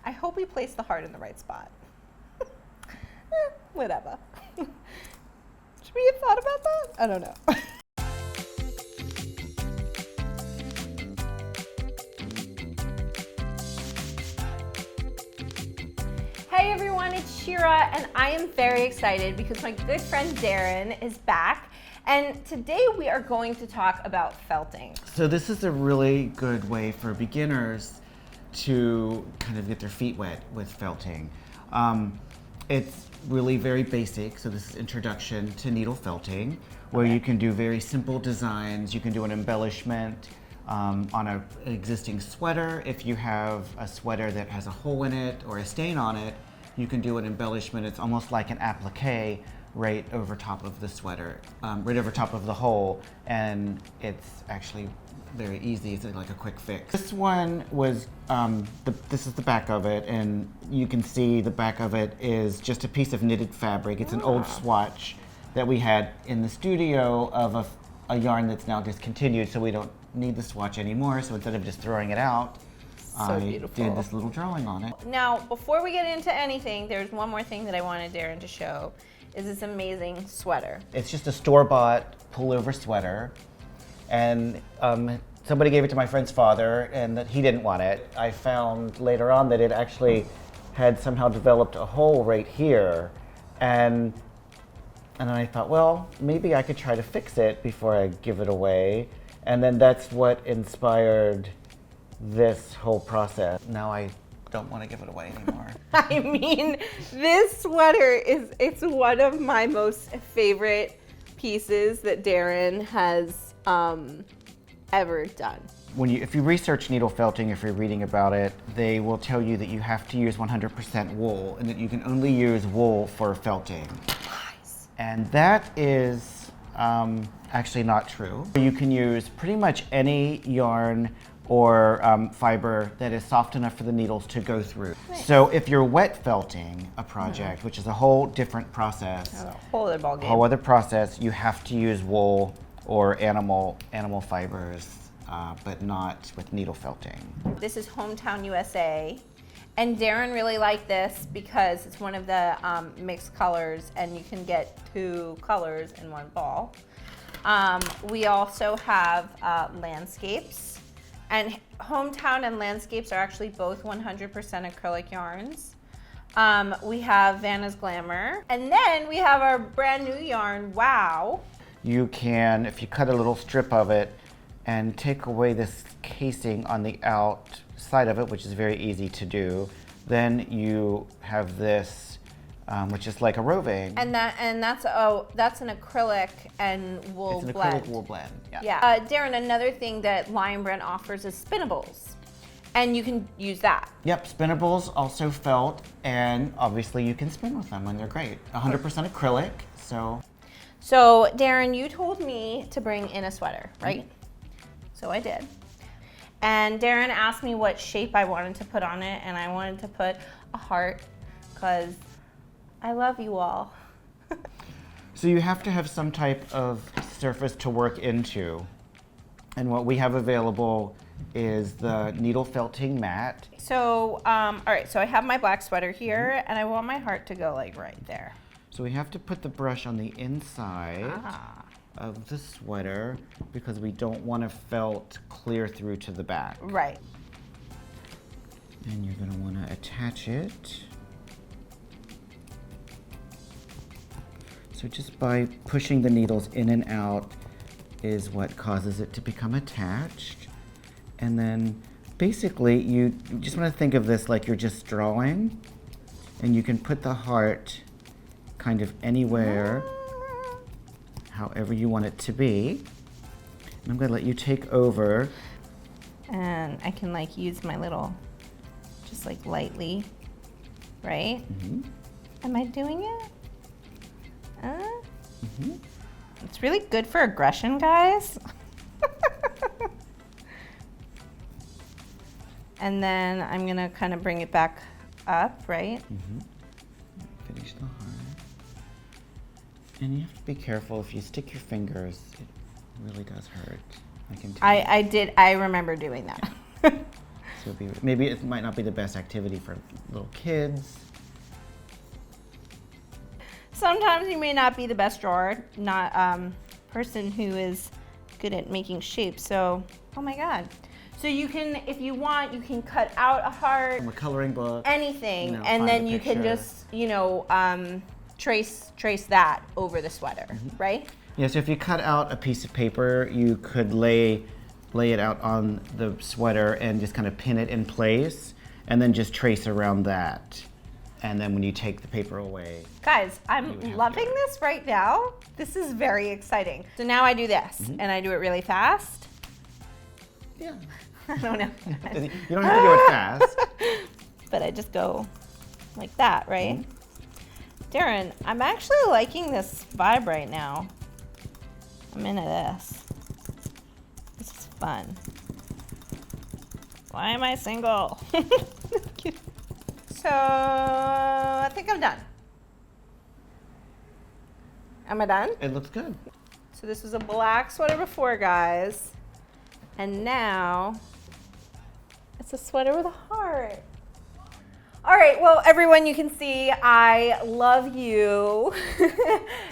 I hope we placed the heart in the right spot. Whatever. Should we have thought about that? I don't know. Hey everyone, it's Shira, and I am very excited because my good friend Darren is back. And today we are going to talk about felting. So this is a really good way for beginners to kind of get their feet wet with felting. It's really very basic, so this is introduction to needle felting, where you can do very simple designs. You can do an embellishment on an existing sweater. If you have a sweater that has a hole in it or a stain on it, you can do an embellishment. It's almost like an applique right over top of the sweater, right over top of the hole, and it's actually very easy. It's like a quick fix. This one was, this is the back of it, and you can see the back of it is just a piece of knitted fabric. It's an old swatch that we had in the studio of a yarn that's now discontinued, so we don't need the swatch anymore. So instead of just throwing it out, So beautiful. did this little drawing on it. Now, before we get into anything, there's one more thing that I wanted Darren to show, is this amazing sweater. It's just a store-bought pullover sweater, and somebody gave it to my friend's father, and that he didn't want it. I found later on that it actually had somehow developed a hole right here, and then I thought, well, maybe I could try to fix it before I give it away, and then that's what inspired this whole process. Now I don't want to give it away anymore. I mean, this sweater it's one of my most favorite pieces that Darren has ever done. If you research needle felting, if you're reading about it, they will tell you that you have to use 100% wool and that you can only use wool for felting. Nice. And that is actually not true. You can use pretty much any yarn or fiber that is soft enough for the needles to go through. Nice. So if you're wet felting a project, which is a whole different process, A whole other ballgame. whole other process, you have to use wool or animal fibers, but not with needle felting. This is Hometown USA, and Darren really liked this because it's one of the mixed colors, and you can get 2 colors in one ball. We also have landscapes. And Hometown and Landscapes are actually both 100% acrylic yarns. We have Vanna's Glamour. And then we have our brand new yarn, Wow. You can, if you cut a little strip of it and take away this casing on the outside of it, which is very easy to do, then you have this, which is like a roving. And that's an acrylic and wool It's an blend. acrylic wool blend, yeah. Yeah. Darren, another thing that Lion Brand offers is spinnables. And you can use that. Yep, spinnables also felt, and obviously you can spin with them, and they're great. 100% acrylic, so. So Darren, you told me to bring in a sweater, right? So I did. And Darren asked me what shape I wanted to put on it, and I wanted to put a heart because I love you all. So you have to have some type of surface to work into. And what we have available is the needle felting mat. So, all right, so I have my black sweater here, and I want my heart to go like right there. So we have to put the brush on the inside of the sweater because we don't want to felt clear through to the back. Right. And you're going to want to attach it. So just by pushing the needles in and out is what causes it to become attached. And then basically you just want to think of this like you're just drawing, and you can put the heart kind of anywhere, however you want it to be. And I'm going to let you take over. And I can like use my little, just like lightly, right? Mm-hmm. Am I doing it? It's really good for aggression, guys. And then I'm gonna kind of bring it back up, right? Finish the heart. And you have to be careful. If you stick your fingers, it really does hurt. I can tell. I remember doing that. So maybe it might not be the best activity for little kids. Sometimes you may not be the best drawer, not person who is good at making shapes. So, oh my God. So you can, if you want, you can cut out a heart. From a coloring book. Anything, you know, and find then a you can picture. just, you know, trace that over the sweater, right? Yeah, so if you cut out a piece of paper, you could lay it out on the sweater and just kind of pin it in place, and then just trace around that. And then when you take the paper away. Guys, You I'm would have loving to- this right now. This is very exciting. So now I do this, and I do it really fast. Yeah. I don't know. You don't have to do it fast. But I just go like that, right? Darren, I'm actually liking this vibe right now. I'm into this. This is fun. Why am I single? So, I think I'm done. Am I done? It looks good. So this was a black sweater before, guys. And now, it's a sweater with a heart. All right, well, everyone, you can see I love you.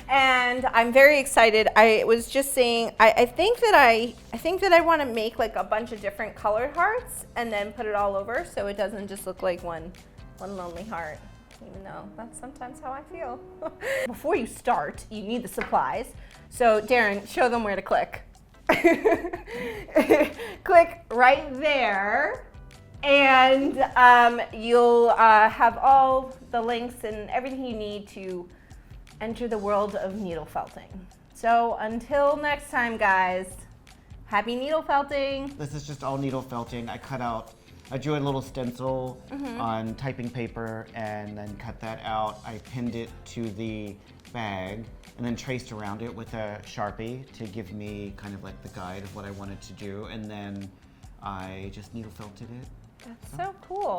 And I'm very excited. I was just saying, I think that I want to make like a bunch of different colored hearts and then put it all over so it doesn't just look like one lonely heart, even though that's sometimes how I feel. Before you start, you need the supplies. So Darren, show them where to click. Click right there. And you'll have all the links and everything you need to enter the world of needle felting. So until next time, guys, happy needle felting. This is just all needle felting. I drew a little stencil on typing paper and then cut that out. I pinned it to the bag and then traced around it with a Sharpie to give me kind of like the guide of what I wanted to do. And then I just needle felted it. That's so cool.